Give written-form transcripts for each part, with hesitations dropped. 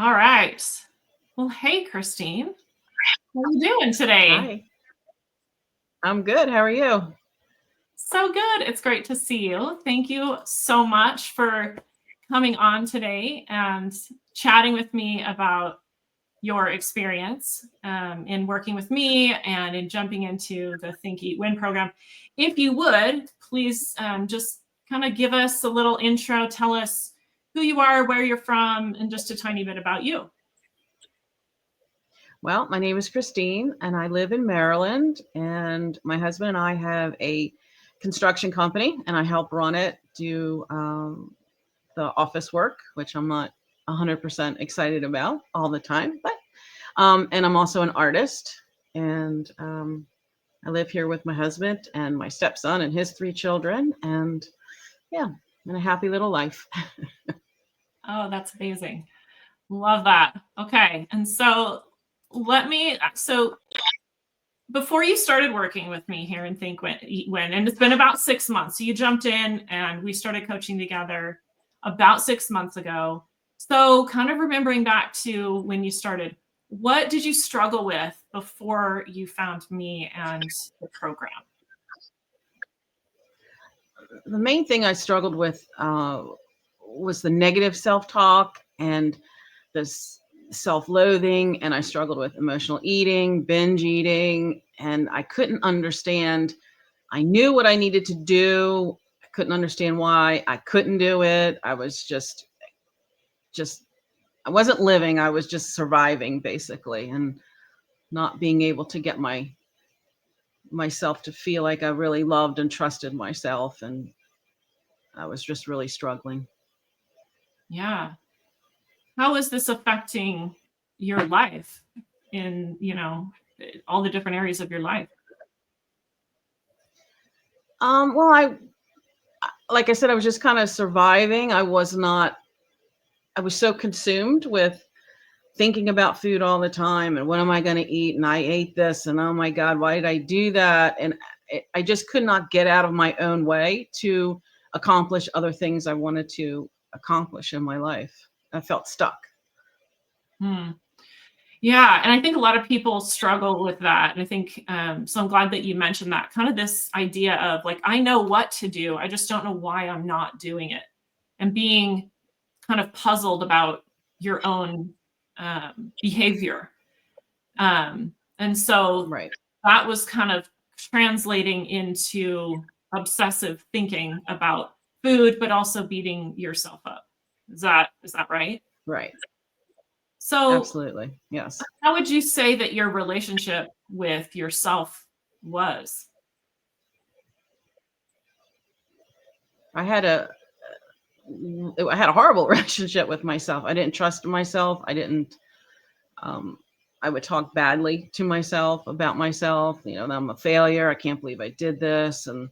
All right. Well, hey, Christine. How are you doing today? Hi, I'm good. How are you? So good. It's great to see you. Thank you so much for coming on today and chatting with me about your experience in working with me and in jumping into the Think, Eat, Win program. If you would, please just kind of give us a little intro, tell us who you are, where you're from, and just a tiny bit about you. Well, my name is Christine, and I live in Maryland. And my husband and I have a construction company, and I help run it, do the office work, which I'm not 100% excited about all the time. But and I'm also an artist, and I live here with my husband and my stepson and his three children, and yeah, and a happy little life. Oh, that's amazing. Love that. Okay. And so so before you started working with me here in Think Win, Eat Win, and it's been about 6 months. So you jumped in and we started coaching together about 6 months ago. So kind of remembering back to when you started, what did you struggle with before you found me and the program? The main thing I struggled with was the negative self-talk and this self-loathing, and I struggled with emotional eating, binge eating, and I couldn't understand. I knew what I needed to do. I couldn't understand why I couldn't do it. I was just I wasn't living. I was just surviving basically, and not being able to get myself to feel like I really loved and trusted myself, and I was just really struggling. Yeah. How is this affecting your life in, all the different areas of your life? Well, I like I said, I was just kind of surviving. I was so consumed with thinking about food all the time and what am I going to eat? And I ate this and oh my God, why did I do that? And I just could not get out of my own way to accomplish other things I wanted to accomplish in my life. I felt stuck. Hmm. Yeah, and I think a lot of people struggle with that. And I think so. I'm glad that you mentioned that. Kind of this idea of like, I know what to do, I just don't know why I'm not doing it, and being kind of puzzled about your own behavior. And so Right. that was kind of translating into obsessive thinking about food, but also beating yourself up. Is that right? Right. So Absolutely. Yes. how would you say that your relationship with yourself was? I had a I had a horrible relationship with myself. I didn't trust myself. Um, I would talk badly to myself about myself. You know, I'm a failure. I can't believe I did this. And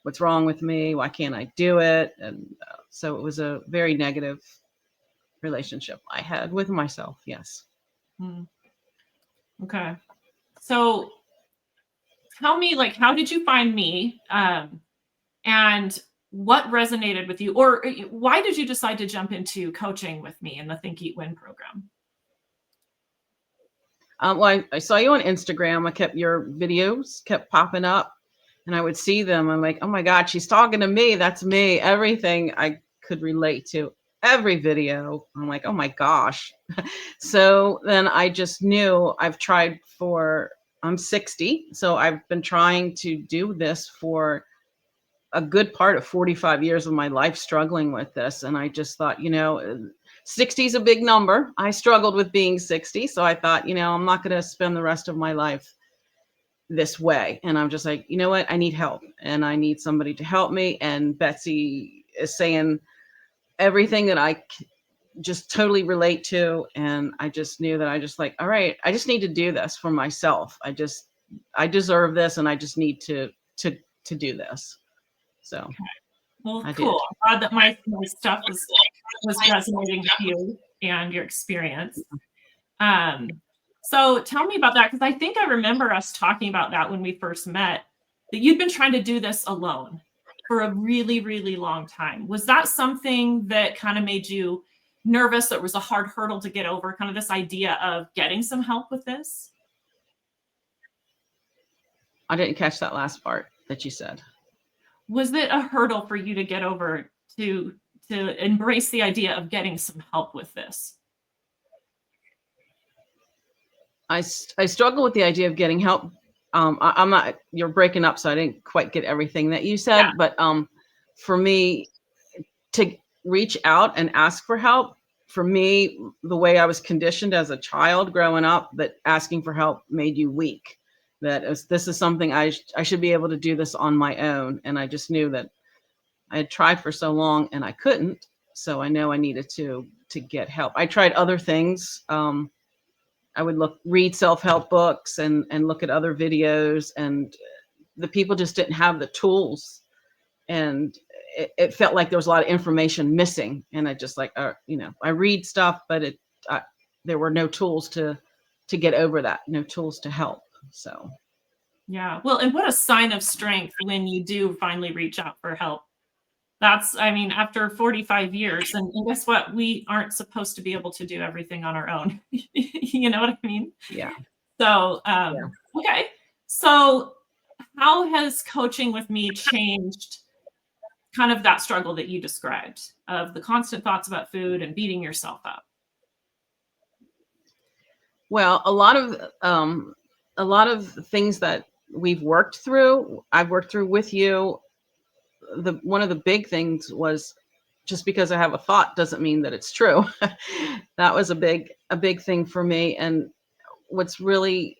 what's wrong with me? Why can't I do it? And so it was a very negative relationship I had with myself. Yes. Hmm, okay. So tell me, like, how did you find me? And what resonated with you? Or why did you decide to jump into coaching with me in the Think Eat Win program? Well, I saw you on Instagram. Your videos kept popping up, and I would see them. I'm like, oh my God, she's talking to me. That's me. Everything I could relate to. Every video. I'm like, oh my gosh. So then I just knew I'm 60. So I've been trying to do this for a good part of 45 years of my life, struggling with this. And I just thought, 60 is a big number. I struggled with being 60. So I thought, I'm not going to spend the rest of my life this way. And I'm just like, you know what? I need help and I need somebody to help me. And Betsy is saying everything that just totally relate to. And I just knew that I just like, all right, I just need to do this for myself. I deserve this. And I just need to do this. So Well, I cool. did. I'm glad that my stuff was resonating with you and your experience. So tell me about that, because I think I remember us talking about that when we first met, that you'd been trying to do this alone for a really, really long time. Was that something that kind of made you nervous, that was a hard hurdle to get over, kind of this idea of getting some help with this? I didn't catch that last part that you said. Was it a hurdle for you to get over to embrace the idea of getting some help with this? I struggle with the idea of getting help. I'm not, you're breaking up, so I didn't quite get everything that you said. Yeah. But for me, to reach out and ask for help, for me, the way I was conditioned as a child growing up, that asking for help made you weak. That this is something I should be able to do this on my own. And I just knew that I had tried for so long and I couldn't. So I know I needed to get help. I tried other things. I would read self-help books and look at other videos, and the people just didn't have the tools, and it felt like there was a lot of information missing. And I just like, I read stuff, but there were no tools to get over that, no tools to help. So. Yeah. Well, and what a sign of strength when you do finally reach out for help. That's, I mean, after 45 years, and guess what? We aren't supposed to be able to do everything on our own. You know what I mean? Yeah. So, Yeah. okay. So how has coaching with me changed kind of that struggle that you described of the constant thoughts about food and beating yourself up? Well, a lot of things that I've worked through with you. One of the big things was, just because I have a thought doesn't mean that it's true. That was a big thing for me. And what's really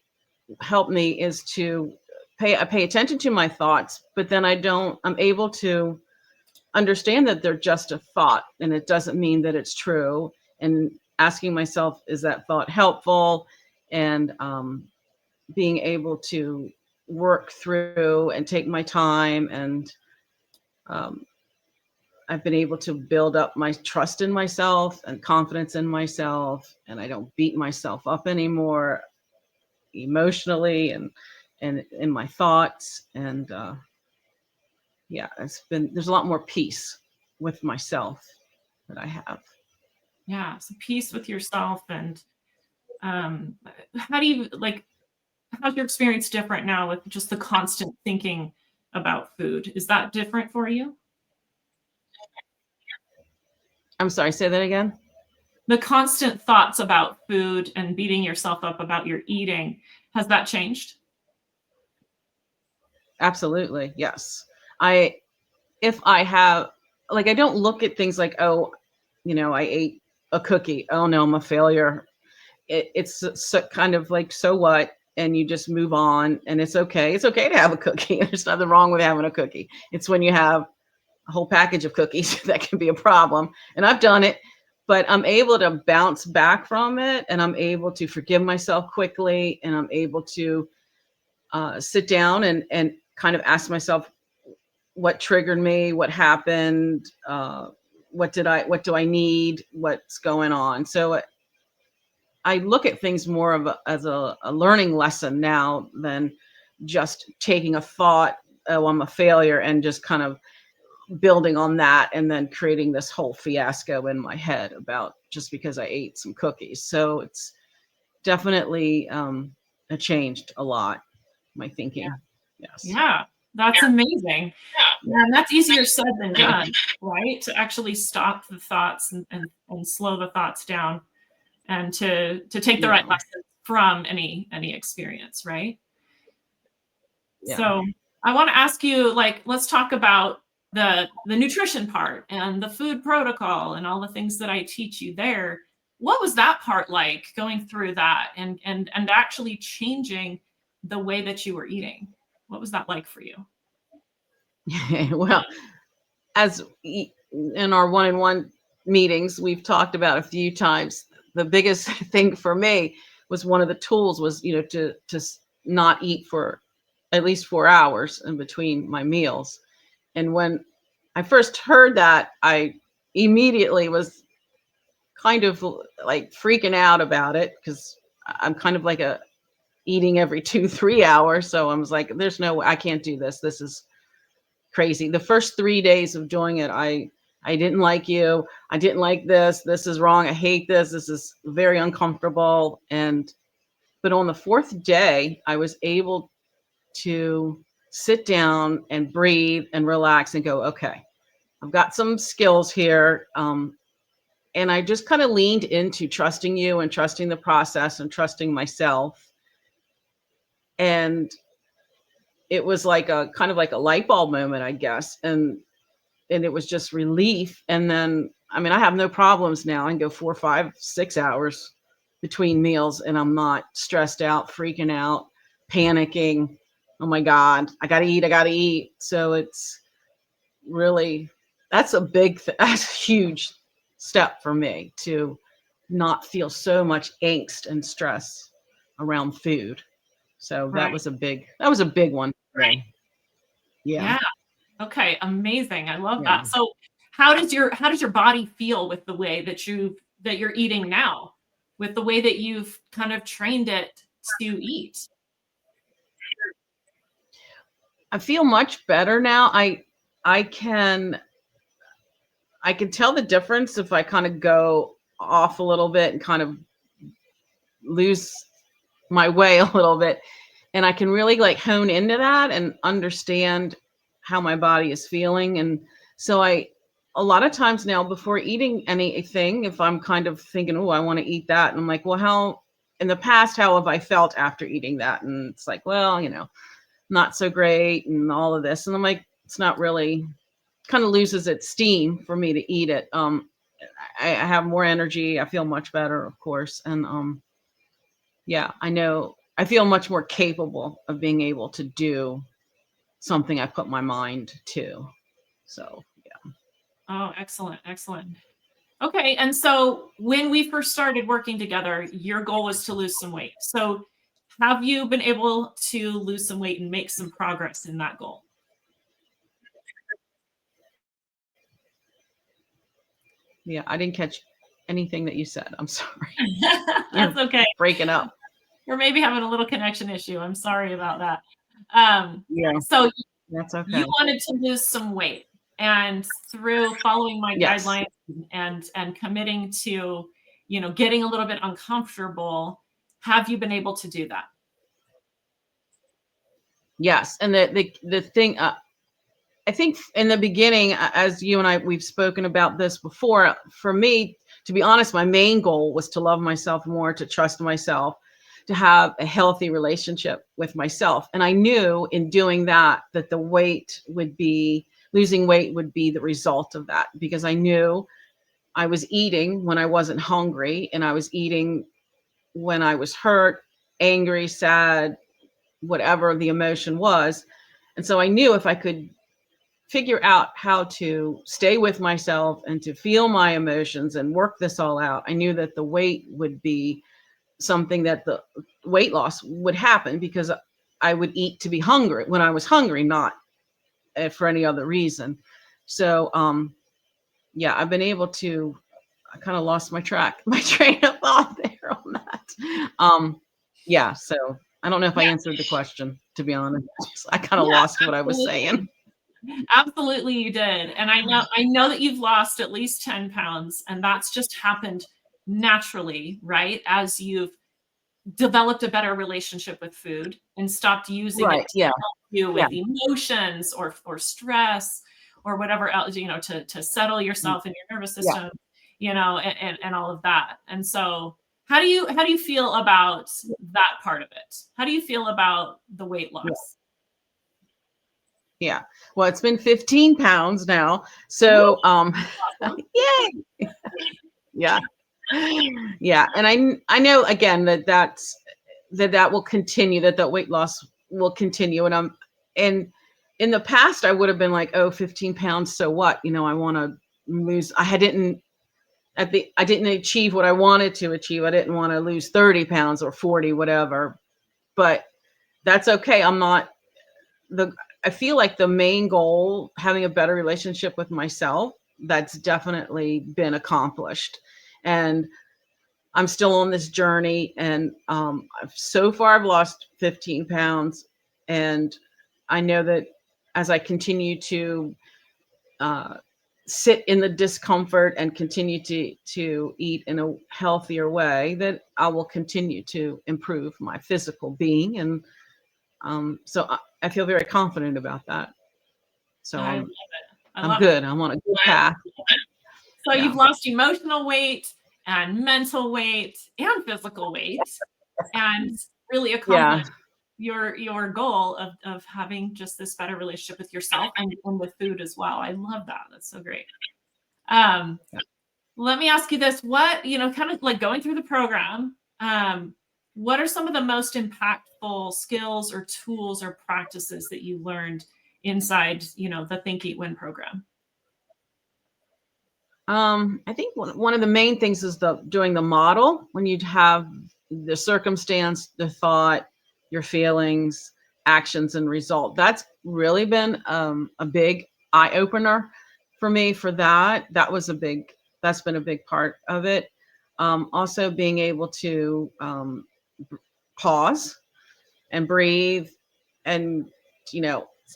helped me is to pay attention to my thoughts, but then I'm able to understand that they're just a thought, and it doesn't mean that it's true. And asking myself, is that thought helpful? And being able to work through and take my time. And I've been able to build up my trust in myself and confidence in myself, and I don't beat myself up anymore emotionally and in my thoughts. And yeah, there's a lot more peace with myself that I have. Yeah. So peace with yourself. And how do you how's your experience different now with just the constant thinking about food? Is that different for you? I'm sorry, say that again. The constant thoughts about food and beating yourself up about your eating, has that changed? Absolutely. Yes. If I have, I don't look at things like, oh, I ate a cookie. Oh no, I'm a failure. It's kind of like, so what? And you just move on, and it's okay. It's okay to have a cookie. There's nothing wrong with having a cookie. It's when you have a whole package of cookies that can be a problem. And I've done it, but I'm able to bounce back from it, and I'm able to forgive myself quickly, and I'm able to sit down and kind of ask myself, what triggered me, what happened, what do I need, what's going on. So I look at things more as a learning lesson now than just taking a thought, oh, I'm a failure, and just kind of building on that and then creating this whole fiasco in my head about just because I ate some cookies. So it's definitely changed a lot, my thinking. Yeah. Yes. Yeah, that's amazing. Yeah, and that's easier said than done, right? To actually stop the thoughts and slow the thoughts down, and to take the right lessons from any experience, right? Yeah. So I want to ask you, let's talk about the nutrition part and the food protocol and all the things that I teach you there. What was that part like, going through that and actually changing the way that you were eating? What was that like for you? Well, as in our one-on-one meetings, we've talked about a few times, the biggest thing for me was, one of the tools was, to not eat for at least 4 hours in between my meals. And when I first heard that, I immediately was kind of like freaking out about it, because I'm kind of like eating every 2-3 hours. So I was like, there's no way, I can't do this. This is crazy. The first 3 days of doing it, I I didn't like you. I didn't like this. This is wrong. I hate this. This is very uncomfortable. But on the fourth day, I was able to sit down and breathe and relax and go, okay, I've got some skills here. And I just kind of leaned into trusting you and trusting the process and trusting myself. And it was like a kind of like a light bulb moment, I guess. And it was just relief. And then, I mean, I have no problems now. I can go 4, 5, 6 hours between meals and I'm not stressed out, freaking out, panicking. Oh my God, I got to eat. I got to eat. So it's really, that's that's a huge step for me to not feel so much angst and stress around food. So Right. that was a big one. Right. Yeah. Yeah. Okay. Amazing. I love Yeah. that. So how does your body feel with the way that you're eating now, with the way that you've kind of trained it to eat? I feel much better now. I can I can tell the difference if I kind of go off a little bit and kind of lose my way a little bit. And I can really like hone into that and understand how my body is feeling. And so a lot of times now before eating anything, if I'm kind of thinking, oh, I want to eat that. And I'm like, well, in the past, how have I felt after eating that? And it's like, well, not so great and all of this. And I'm like, it's not really, kind of loses its steam for me to eat it. I have more energy. I feel much better, of course. And yeah, I know I feel much more capable of being able to do something I put my mind to. So yeah. Oh, excellent. Excellent. Okay. And so when we first started working together, your goal was to lose some weight. So have you been able to lose some weight and make some progress in that goal? Yeah, I didn't catch anything that you said. I'm sorry. That's You're okay. breaking up. We're maybe having a little connection issue. I'm sorry about that. Um, Yeah, so that's okay. you wanted to lose some weight, and through following my Yes. guidelines and committing to, getting a little bit uncomfortable, have you been able to do that? Yes. And the thing I think in the beginning, as you and we've spoken about this before, for me, to be honest, my main goal was to love myself more, to trust myself, to have a healthy relationship with myself. And I knew in doing that, that losing weight would be the result of that, because I knew I was eating when I wasn't hungry and I was eating when I was hurt, angry, sad, whatever the emotion was. And so I knew if I could figure out how to stay with myself and to feel my emotions and work this all out, I knew that the weight would be something, that the weight loss would happen, because I would eat to be hungry when I was hungry, not for any other reason. So, yeah, I've been able to, I kind of lost my train of thought there on that. Yeah. So I don't know if I answered the question, to be honest. I kind of Yeah, lost what I was absolutely. saying. Absolutely, you did. And I know that you've lost at least 10 pounds, and that's just happened naturally, right? As you've developed a better relationship with food and stopped using it Right. to Yeah. help you Yeah. with emotions or stress or whatever else, to settle yourself in your nervous Yeah. system, and all of that. And so how do you feel about that part of it? How do you feel about the weight Yeah. loss? Yeah. Well, it's been 15 pounds now. Woo, So, awesome. yay. Yeah. Yeah. And I know again that will continue, that weight loss will continue. And in the past, I would have been like, oh, 15 pounds. So what? I want to lose. I didn't achieve what I wanted to achieve. I didn't want to lose 30 pounds or 40, whatever. But that's okay. I feel like the main goal, having a better relationship with myself, that's definitely been accomplished. And I'm still on this journey. And so far, I've lost 15 pounds. And I know that as I continue to sit in the discomfort and continue to eat in a healthier way, that I will continue to improve my physical being. And so I feel very confident about that. So I love it. I I'm love it. good. I'm on a good path. So Yeah. you've lost emotional weight and mental weight and physical weight, and really Yeah. accomplished your goal of having just this better relationship with yourself and with food as well. I love that. That's so great. Um, Yeah. Let me ask you this. What, kind of like going through the program, what are some of the most impactful skills or tools or practices that you learned inside, the Think, Eat, Win program? I think one of the main things is doing the model, when you'd have the circumstance, the thought, your feelings, actions, and result. That's really been a big eye opener for me. For that's been a big part of it. Also, being able to pause and breathe, and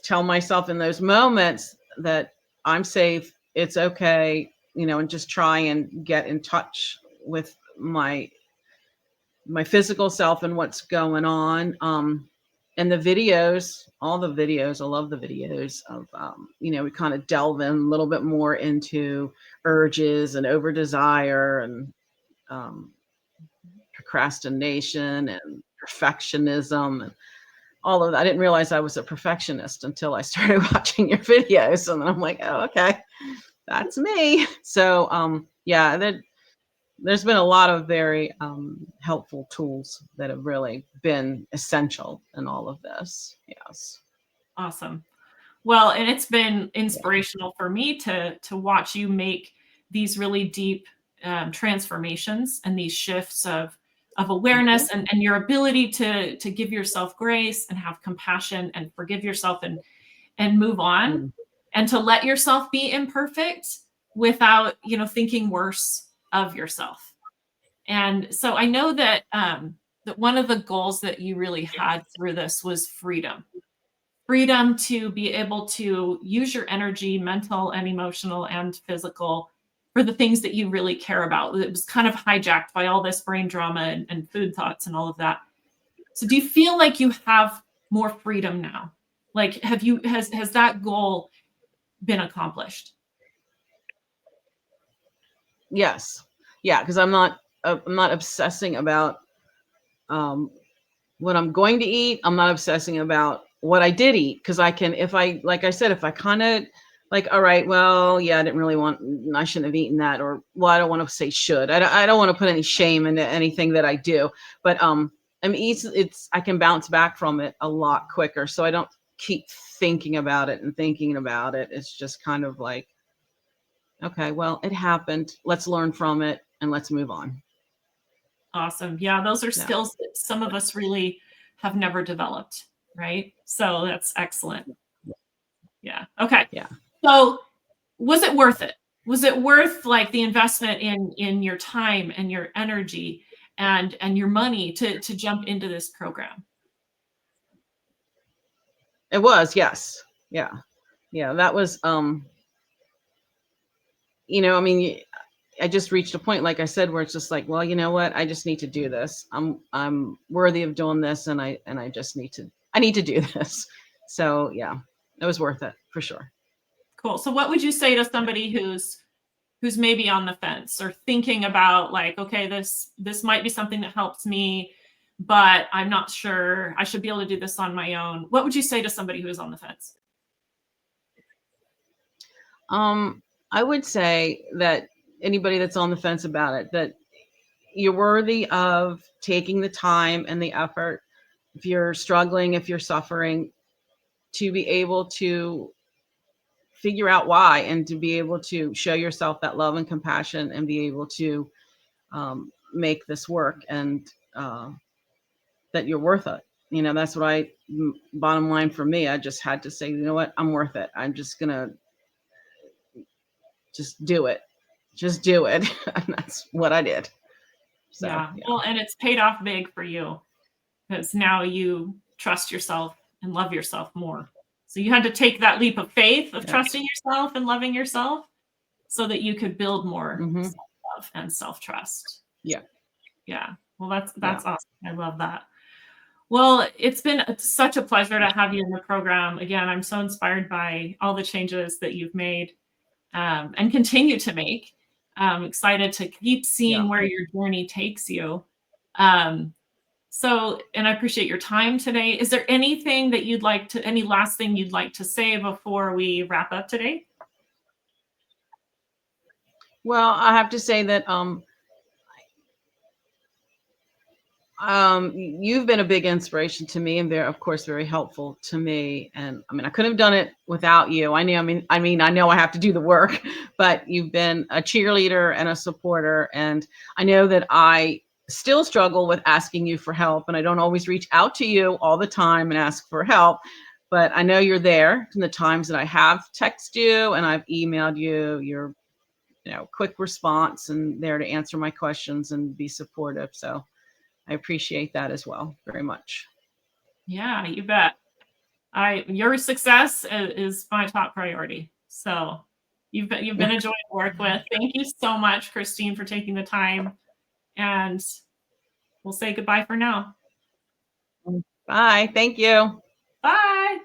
tell myself in those moments that I'm safe, it's okay, and just try and get in touch with my physical self and what's going on. And the videos, all the videos, I love the videos of we kind of delve in a little bit more into urges and over desire, and um, procrastination and perfectionism and all of that. I didn't realize I was a perfectionist until I started watching your videos, and I'm like, oh, okay, that's me. So yeah, there's been a lot of very helpful tools that have really been essential in all of this. Yes. Awesome. Well, and it's been Yeah. inspirational for me to watch you make these really deep transformations and these shifts of awareness, and your ability to give yourself grace and have compassion and forgive yourself and move on, Mm. and to let yourself be imperfect without thinking worse of yourself. And so I know that one of the goals that you really had through this was freedom to be able to use your energy, mental and emotional and physical, for the things that you really care about. It was kind of hijacked by all this brain drama and food thoughts and all of that. So do you feel like you have more freedom now? Like, has that goal been accomplished? Yes. Yeah, because I'm not obsessing about um, what I'm going to eat. I'm not obsessing about what I did eat, because I can, if I, like I said, if I kind of like, all right, well, yeah, I didn't really want, I shouldn't have eaten that, or, well, I don't want to say should. I don't want to put any shame into anything that I do, but I mean, I can bounce back from it a lot quicker, so I don't keep thinking about it and thinking about it. It's just kind of like, okay, well, it happened. Let's learn from it and let's move on. Awesome. Yeah, those are Yeah. skills that some of us really have never developed, right? So that's excellent. Yeah. Okay. Yeah. So was it worth it? Was it worth like the investment in your time and your energy and your money to jump into this program? It was, yes. Yeah. Yeah. That was, I mean, I just reached a point, like I said, where it's just like, well, you know what? I just need to do this. I'm worthy of doing this, and I just need to do this. So yeah, it was worth it for sure. Cool. So what would you say to somebody who's maybe on the fence or thinking about like, okay, this might be something that helps me, but I'm not sure I should be able to do this on my own? What would you say to somebody who is on the fence? I would say that anybody that's on the fence about it, that you're worthy of taking the time and the effort. If you're struggling, if you're suffering, to be able to figure out why, and to be able to show yourself that love and compassion, and be able to make this work, and that you're worth it. That's what bottom line for me, I just had to say, you know what, I'm worth it. I'm just gonna just do it. Just do it. And that's what I did. So Yeah. yeah. Well, and it's paid off big for you because now you trust yourself and love yourself more. So you had to take that leap of faith of Yeah. trusting yourself and loving yourself. so that you could build more Mm-hmm. self-love and self-trust. Yeah. Yeah. Well, that's Yeah. awesome. I love that. Well, it's been such a pleasure to have you in the program. Again, I'm so inspired by all the changes that you've made and continue to make. I'm excited to keep seeing Yeah. where your journey takes you. And I appreciate your time today. Is there anything that any last thing you'd like to say before we wrap up today? Well, I have to say that you've been a big inspiration to me, and of course, very helpful to me. And I mean, I couldn't have done it without you. I know I have to do the work, but you've been a cheerleader and a supporter. And I know that I still struggle with asking you for help, and I don't always reach out to you all the time and ask for help. But I know you're there in the times that I have texted you and I've emailed you. You're, quick response and there to answer my questions and be supportive. So I appreciate that as well, very much. Yeah, you bet. Your success is my top priority. So you've been a joy to work with. Thank you so much, Christine, for taking the time. And we'll say goodbye for now. Bye. Thank you. Bye.